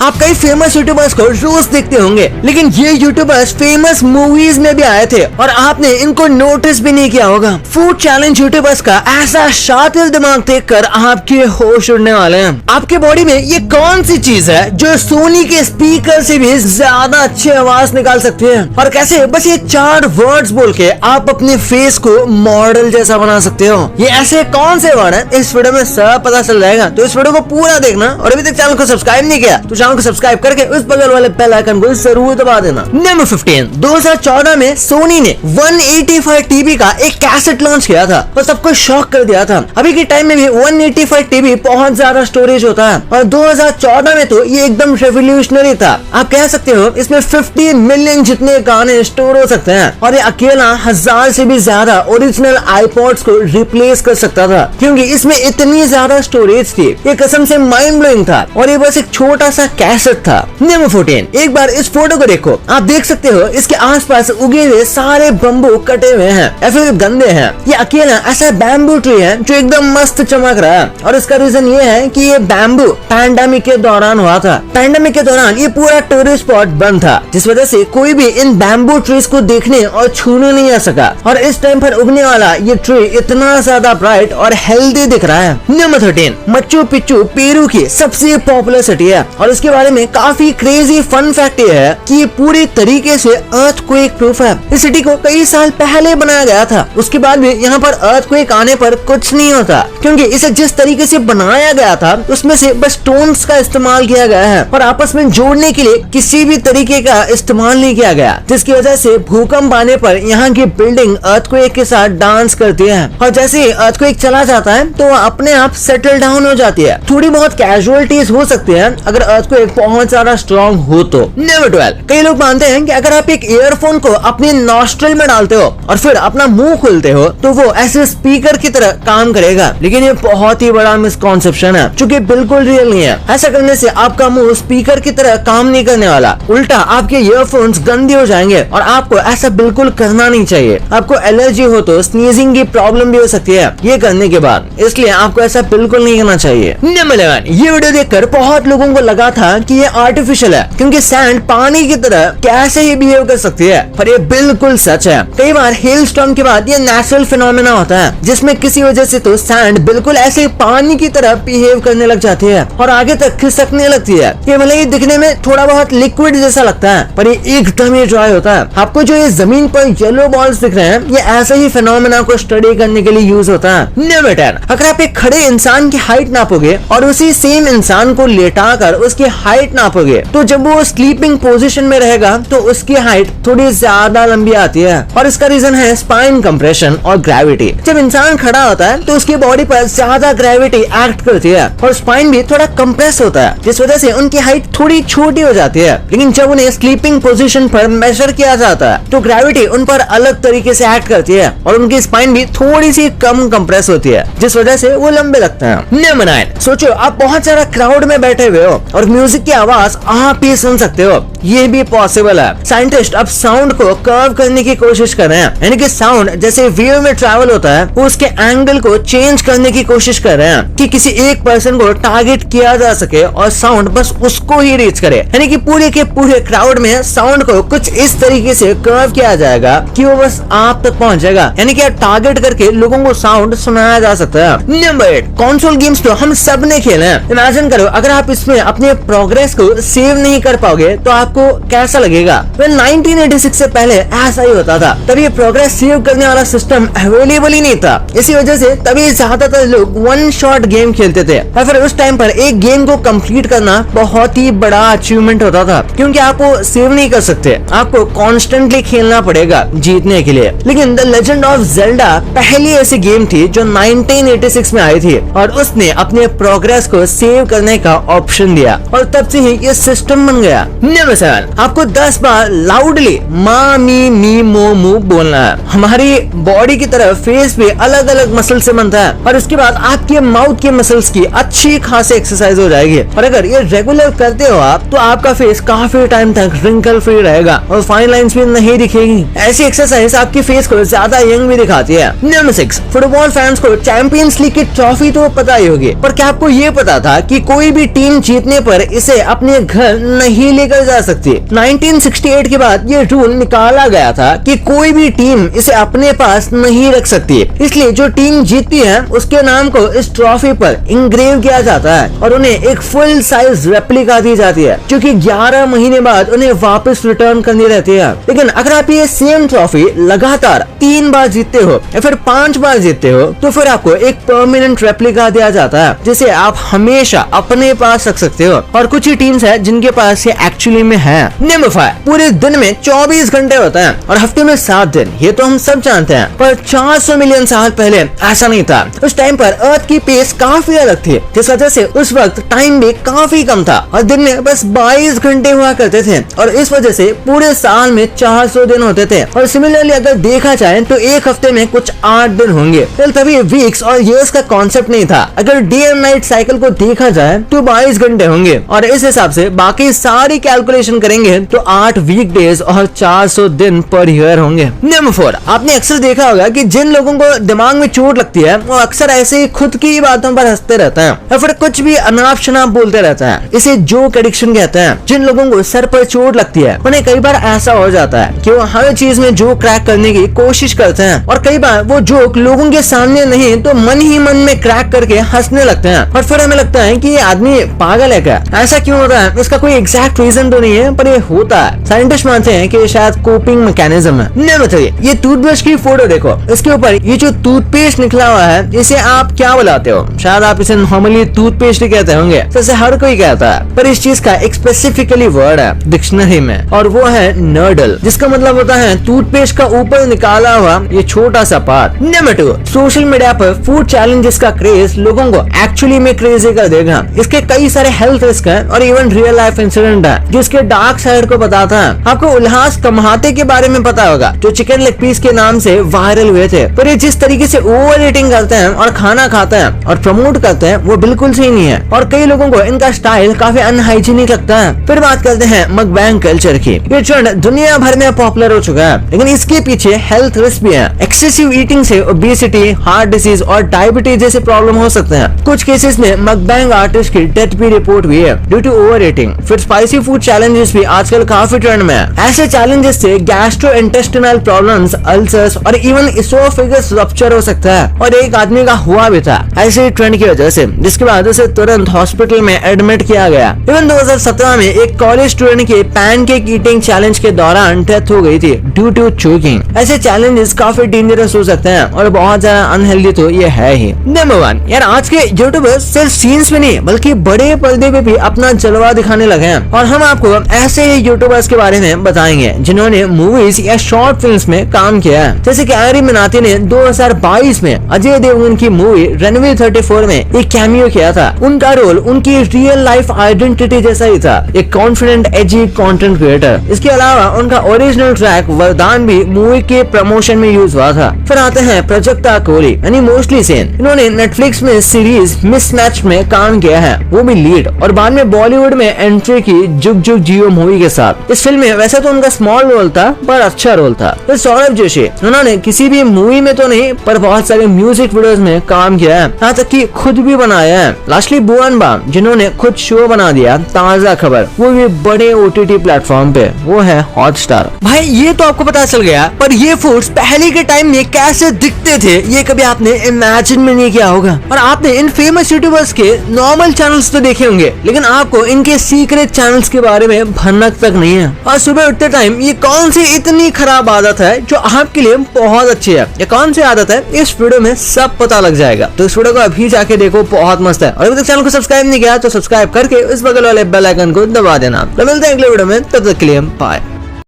आप कई famous YouTubers को रोज देखते होंगे, लेकिन ये यूट्यूबर्स फेमस मूवीज में भी आए थे और आपने इनको नोटिस भी नहीं किया होगा। फूड चैलेंज यूट्यूबर्स का ऐसा शातिर दिमाग देखकर आपके होश उड़ने वाले हैं। आपके बॉडी में ये कौन सी चीज है जो सोनी के स्पीकर से भी ज्यादा अच्छी आवाज निकाल सकती है, और कैसे बस ये 4 वर्ड्स बोल के आप अपने फेस को मॉडल जैसा बना सकते हो। ये ऐसे कौन से वर्ड है इस वीडियो में सब पता चल जाएगा, तो इस वीडियो को पूरा देखना। और अभी तक चैनल को सब्सक्राइब नहीं किया तो चैनल को सब्सक्राइब करके उस बगल वाले बेल आइकन को जरूर दबा देना। नंबर 15, 2014 में सोनी ने 185 टीबी का एक कैसेट लॉन्च किया था और सबको शॉक कर दिया था। अभी के टाइम में भी 185 टीबी बहुत ज्यादा स्टोरेज होता है, और 2014 में तो ये एकदम रेवोल्यूशनरी था। आप कह सकते हो इसमें 50 मिलियन जितने गाने स्टोर हो सकते हैं, और ये अकेला 1000 से भी ज्यादा ओरिजिनल आईपॉड्स को रिप्लेस कर सकता था, क्योंकि इसमें इतनी ज्यादा स्टोरेज थी। ये कसम से माइंड ब्लोइंग था, और ये बस एक छोटा सा कैसेट था। नंबर 14, एक बार इस फोटो को देखो। आप देख सकते हो इसके आसपास उगे हुए सारे बम्बू कटे हुए हैं या फिर गंदे हैं। ये अकेला ऐसा बैम्बू ट्री है जो एकदम मस्त चमक रहा है, और इसका रीजन ये है कि ये बैम्बू पैंडेमिक के दौरान हुआ था। पैंडेमिक के दौरान ये पूरा टूरिस्ट स्पॉट बंद था, जिस वजह से कोई भी इन बैम्बू ट्रीज को देखने और छूने नहीं आ सका, और इस टाइम पर उगने वाला ये ट्री इतना ज्यादा ब्राइट और हेल्दी दिख रहा है। नंबर 13, मच्चू पिच्चू पेरू की सबसे पॉपुलर सिटी है, और इसके बारे में काफी क्रेजी फन फैक्ट ये है कि ये पूरी तरीके से अर्थक्वेक प्रूफ है। इस सिटी को कई साल पहले बनाया गया था, उसके बाद भी यहाँ पर अर्थक्वेक आने पर कुछ नहीं होता, क्योंकि इसे जिस तरीके से बनाया गया था उसमें से बस स्टोन्स का इस्तेमाल किया गया है, और आपस में जोड़ने के लिए किसी भी तरीके का इस्तेमाल नहीं किया गया, जिसकी वजह से भूकंप आने पर यहाँ की बिल्डिंग अर्थक्वेक के साथ डांस करती है, और जैसे ही अर्थक्वेक चला जाता है तो अपने आप सेटल डाउन हो जाती है। थोड़ी बहुत कैजुअलिटीज हो सकती है अगर अर्थक्वेक बहुत ज्यादा स्ट्रॉन्ग हो तो। नंबर 12, कई लोग मानते हैं कि अगर आप एक ईयरफोन को अपने नॉस्ट्रिल में डालते हो और फिर अपना मुंह खोलते हो तो वो ऐसे स्पीकर की तरह काम करेगा, लेकिन ये बहुत ही बड़ा मिसकॉन्सेप्शन है, जो कि बिल्कुल रियल नहीं है। ऐसा करने से आपका मुंह स्पीकर की तरह काम नहीं करने वाला, उल्टा आपके ईयरफोन्स गंदे हो जाएंगे, और आपको ऐसा बिल्कुल करना नहीं चाहिए। आपको एलर्जी हो तो स्नीजिंग की प्रॉब्लम भी हो सकती है ये करने के बाद, इसलिए आपको ऐसा बिल्कुल नहीं करना चाहिए। नंबर 11, ये वीडियो देखकर बहुत लोगों को लगा था कि ये आर्टिफिशियल है, क्योंकि सैंड पानी की तरह कैसे ही बिहेव कर सकती है, पर ये बिल्कुल सच है। कई बार हेल स्टॉर्म के बाद ये नेचुरल फिनोमेना होता है, जिसमें किसी वजह से तो सैंड बिल्कुल ऐसे पानी की तरह बिहेव करने लग जाती है और आगे तक खिसकने लगती है। ये भले ही दिखने में थोड़ा बहुत लिक्विड जैसा लगता है, पर ये एकदम ही ड्राई होता है। आपको जो ये जमीन पर येलो बॉल्स दिख रहे हैं, ये ऐसे ही फिनोमेना को स्टडी करने के लिए यूज होता है। नंबर 10, अगर आप एक खड़े इंसान की हाइट नापोगे और उसी सेम इंसान को लेटाकर उसकी हाइट नापोगे, तो जब वो स्लीपिंग पोजीशन में रहेगा तो उसकी हाइट थोड़ी ज्यादा लंबी आती है, और इसका रीजन है स्पाइन कंप्रेशन और ग्रेविटी। जब इंसान खड़ा होता है तो उसकी बॉडी पर ज्यादा ग्रेविटी एक्ट करती है, और स्पाइन भी थोड़ा कंप्रेस होता है, जिस वजह से उनकी हाइट थोड़ी छोटी हो जाती है। लेकिन जब उन्हें स्लीपिंग पोजीशन पर मेजर किया जाता है तो ग्रेविटी उन पर अलग तरीके से एक्ट करती है, और उनकी स्पाइन भी थोड़ी सी कम कंप्रेस होती है, जिस वजह से वो लंबे लगते हैं। नंबर 9, सोचो आप बहुत सारा क्राउड में बैठे हुए हो और म्यूजिक की आवाज आप ही सुन सकते हो, ये भी पॉसिबल है। साइंटिस्ट अब साउंड को कर्व करने की कोशिश कर रहे हैं, यानी कि साउंड जैसे वेव में ट्रैवल होता है वो उसके एंगल को चेंज करने की कोशिश कर रहे हैं, कि किसी एक पर्सन को टारगेट किया जा सके और साउंड बस उसको ही रीच करे, यानी कि पूरे के पूरे क्राउड में साउंड को कुछ इस तरीके से कर्व किया जाएगा कि वो बस आप तक पहुंच जाएगा, यानी कि टारगेट करके लोगों को साउंड सुनाया जा सकता है। नंबर 8, कंसोल गेम्स तो हम सब ने खेले हैं। इमेजिन करो अगर आप इसमें अपने प्रोग्रेस को सेव नहीं कर पाओगे तो आपको कैसा लगेगा। 1986 से पहले ऐसा ही होता था, तभी प्रोग्रेस सेव करने वाला सिस्टम अवेलेबल ही नहीं था। इसी वजह से तभी ज्यादातर लोग वन शॉट गेम खेलते थे, और फिर उस टाइम पर एक गेम को कंप्लीट करना बहुत ही बड़ा अचीवमेंट होता था, क्योंकि आप वो सेव नहीं कर सकते, आपको कॉन्स्टेंटली खेलना पड़ेगा जीतने के लिए। लेकिन द लेजेंड ऑफ ज़ेल्डा पहली ऐसी गेम थी जो 1986 में आई थी, और उसने अपने प्रोग्रेस को सेव करने का ऑप्शन दिया, और तब से ही ये सिस्टम बन गया। नंबर 7, आपको 10 बार लाउडली मा मी मी मो मू बोलना है। हमारी बॉडी की तरह फेस भी अलग अलग मसल से बनता है, और उसके बाद आपके माउथ के मसल्स की अच्छी खासी एक्सरसाइज हो जाएगी, और अगर ये रेगुलर करते हो आप तो आपका फेस काफी टाइम तक रिंकल फ्री रहेगा और फाइन लाइंस भी नहीं दिखेगी। ऐसी एक्सरसाइज आपके फेस को ज्यादा यंग भी दिखाती है। नंबर 6, फुटबॉल फैंस को चैंपियंस लीग की ट्रॉफी तो पता ही होगी, पर क्या आपको ये पता था कि कोई भी टीम जीतने पर इसे अपने घर नहीं लेकर जा सकती। 1968 के बाद ये रूल निकाला गया था कि कोई भी टीम इसे अपने पास नहीं रख सकती, इसलिए जो टीम जीतती है उसके नाम को इस ट्रॉफी पर इंग्रेव किया जाता है और उन्हें एक फुल साइज रेप्लिका दी जाती है, जो कि 11 महीने बाद उन्हें वापस रिटर्न करनी रहती है। लेकिन अगर आप ये सेम ट्रॉफी लगातार 3 बार जीतते हो या फिर 5 बार जीतते हो तो फिर आपको एक परमानेंट रेप्लिका दिया जाता है, जिसे आप हमेशा अपने पास रख सकते हो। और कुछ ही टीम्स है जिनके पास ये एक्चुअली में है। नंबर 5, पूरे दिन में 24 घंटे होता है और हफ्ते में 7 दिन। ये तो हम सब जानते हैं, पर 400 मिलियन साल पहले ऐसा नहीं था। उस टाइम पर अर्थ की पेस काफी अलग थी, जिस वजह से उस वक्त टाइम भी काफी कम था और दिन में बस 22 घंटे हुआ करते थे और इस वजह से पूरे साल में 400 दिन होते थे। और सिमिलरली अगर देखा जाए तो एक हफ्ते में कुछ 8 दिन होंगे। तभी वीक्स और ईयर्स का कॉन्सेप्ट नहीं था। अगर डे एंड नाइट साइकिल को देखा जाए तो 22 घंटे होंगे और इस हिसाब से बाकी सारी कैलकुलेशन करेंगे तो 8 वीक डेज और 400 दिन पर ईयर होंगे। नंबर 4, आपने अक्सर देखा होगा कि जिन लोगों को दिमाग में चोट लगती है वो अक्सर ऐसे ही खुद की बातों पर हंसते रहते हैं या फिर कुछ भी अनाप शनाप बोलते रहता है। इसे जोक एडिक्शन कहते हैं। जिन लोगों को सर पर चोट लगती है उन्हें कई बार ऐसा हो जाता है कि वो हर चीज में जोक क्रैक करने की कोशिश करते हैं और कई बार वो जोक लोगों के सामने नहीं तो मन ही मन में क्रैक करके हंसने लगते हैं और फिर हमें लगता है कि ये आदमी पागल है क्या। ऐसा क्यों होता है इसका कोई एग्जैक्ट रीजन तो नहीं है, पर ये होता है। साइंटिस्ट मानते हैं कि शायद कोपिंग मैकेनिज्म है। नंबर 3, ये टूथब्रश की फोटो देखो। इसके ऊपर ये जो टूथपेस्ट निकला हुआ है इसे आप क्या बुलाते हो? शायद आप इसे नॉर्मली टूथपेस्ट ही कहते होंगे, जैसे हर कोई कहता है, पर इस चीज का एक स्पेसिफिकली वर्ड है डिक्शनरी में और वो है नर्डल, जिसका मतलब होता है टूथपेस्ट का ऊपर निकाला हुआ ये छोटा सा पार्ट। नंबर 2, सोशल मीडिया पर फूड चैलेंजेस का क्रेज लोगों को एक्चुअली में क्रेजी कर देगा। इसके कई सारे हेल्थ रिस्क हैं और इवन रियल लाइफ इंसिडेंट है जो इसके डार्क साइड को बताता है। आपको उल्लास कमाते के बारे में पता होगा जो चिकन लेग पीस के नाम से वायरल हुए थे, पर ये जिस तरीके से ओवर ईटिंग करते हैं और खाना खाते हैं और प्रमोट करते हैं वो बिल्कुल सही नहीं है और कई लोगों को इनका स्टाइल काफी अनहाइजीनिक लगता है। फिर बात करते हैं मकबैंग कल्चर की। ये ट्रेंड दुनिया भर में पॉपुलर हो चुका है, लेकिन इसके पीछे हेल्थ रिस्क भी है। एक्सेसिव ईटिंग से ओबेसिटी, हार्ट डिसीज और डायबिटीज जैसे प्रॉब्लम हो सकते हैं। कुछ केसेस में मकबैंग आर्टिस्ट की डेथ भी रिपोर्ट हुई है ड्यू टू ओवर ईटिंग। फिर स्पाइसी फूड चैलेंजेस भी आजकल काफी ट्रेंड में है। ऐसे चैलेंजेस से गैस्ट्रोइंटेस्टिनल प्रॉब्लम्स, अल्सर्स और इवन इसोफेगस रप्चर हो सकता है और एक आदमी का हुआ भी था ऐसे ट्रेंड की वजह से, जिसके बाद उसे तुरंत हॉस्पिटल में एडमिट किया गया। इवन 2017 में एक कॉलेज स्टूडेंट के पैनकेक ईटिंग चैलेंज के दौरान डेथ हो गई थी ड्यू टू चोकिंग। ऐसे चैलेंजेस काफी डेंजरस हो सकते हैं और बहुत ज्यादा अनहेल्दी तो ये है ही। नंबर 1, यार आज के यूट्यूबर्स सिर्फ सीन्स में नहीं बल्कि बड़े पर्दे पे भी अपना जलवा दिखाने लगे हैं और हम आपको ऐसे ही यूट्यूबर्स के बारे में बताएंगे जिन्होंने मूवीज या शॉर्ट फिल्म्स में काम किया है। जैसे कि आर्य मिनाती ने 2022 में अजय देवगन की मूवी रणवीर 34 में एक कैमियो किया था। उनका रोल उनकी रियल लाइफ आइडेंटिटी जैसा ही था, एक कॉन्फिडेंट एजी कंटेंट क्रिएटर। इसके अलावा उनका ओरिजिनल ट्रैक वरदान भी मूवी के प्रमोशन में यूज हुआ था। फिर आते हैं प्राजक्ता कोहली यानी मोस्टली सेन। इन्होंने नेटफ्लिक्स में सीरीज मिसमैच में काम किया है, वो भी लीड, और बाद में बॉलीवुड में एंट्री की जुग जुग जियो मूवी के साथ। इस फिल्म में वैसे तो उनका स्मॉल रोल था पर अच्छा रोल था। फिर सौरभ जोशी, उन्होंने किसी भी मूवी में तो नहीं पर बहुत सारे म्यूजिक वीडियोस में काम किया है, यहाँ तक कि खुद भी बनाया है। लास्टली भुवन बाम, जिन्होंने खुद शो बना दिया ताजा खबर, वो भी बड़े OTT प्लेटफॉर्म पे, वो है हॉटस्टार। भाई ये तो आपको पता चल गया, पर ये फूड्स पहले के टाइम में कैसे दिखते थे ये कभी आपने इमेजिन में नहीं किया होगा। और आपने इन फेमस यूट्यूबर्स के नॉर्मल चैनल्स तो देखे होंगे, लेकिन आपको इनके सीक्रेट चैनल्स के बारे में भनक तक नहीं है। और सुबह उठते टाइम ये कौन सी इतनी खराब आदत है जो आपके लिए बहुत अच्छी है, ये कौन सी आदत है इस वीडियो में सब पता लग जाएगा। तो इस वीडियो को अभी जाके देखो, बहुत मस्त है। और अभी तक चैनल को सब्सक्राइब नहीं किया तो सब्सक्राइब करके इस बगल वाले बेल आइकन को दबा देना। तो मिलते हैं अगले वीडियो में, तब तक के लिए बाय।